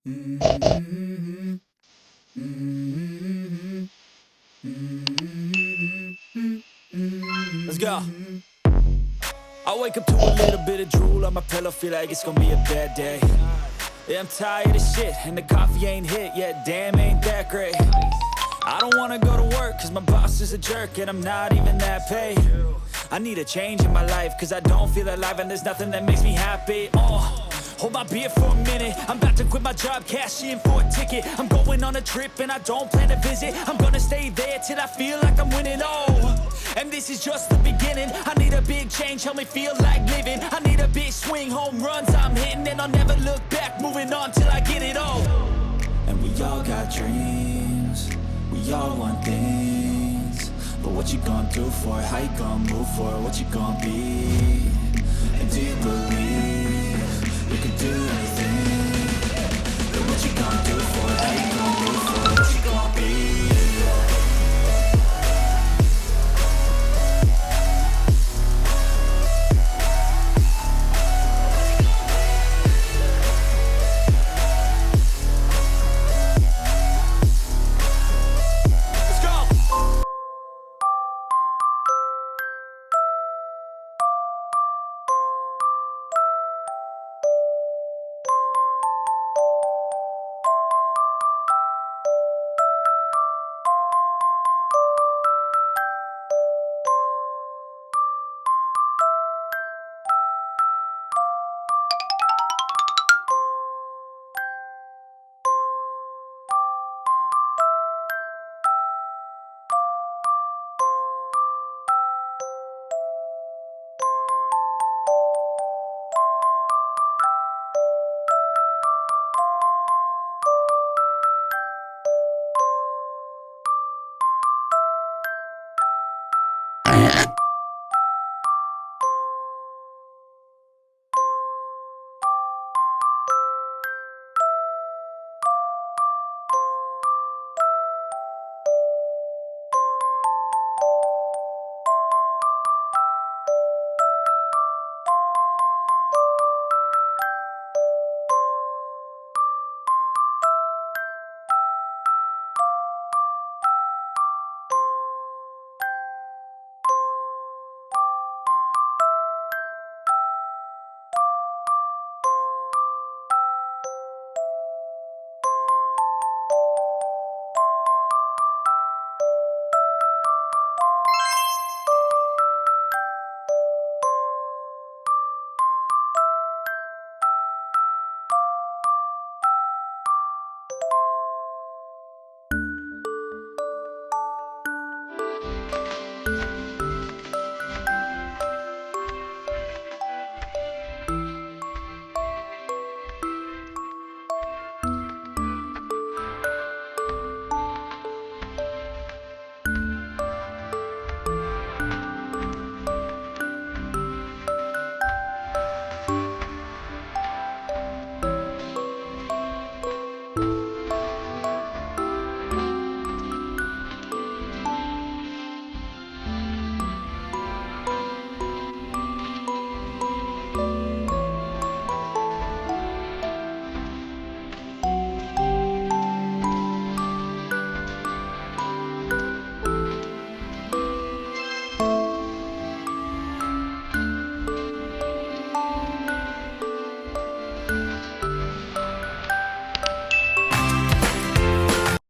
Let's go. I wake up to a little bit of drool on my pillow, feel like it's gonna be a bad day. Yeah, I'm tired of shit, and the coffee ain't hit yet, damn, ain't that great. I don't wanna go to work, cause my boss is a jerk, and I'm not even that paid. I need a change in my life, cause I don't feel alive, and there's nothing that makes me happy. Hold my beer for a minute, I'm about to quit my job, cash in for a ticket. I'm going on a trip, and I don't plan to visit. I'm gonna stay there till I feel like I'm winning, and this is just the beginning. I need a big change, help me feel like living. I need a big swing, home runs I'm hitting, and I'll never look back, moving on till I get it all. And we all got dreams, we all want things, but what you gonna do for it? How you gonna move for it? What you gonna be?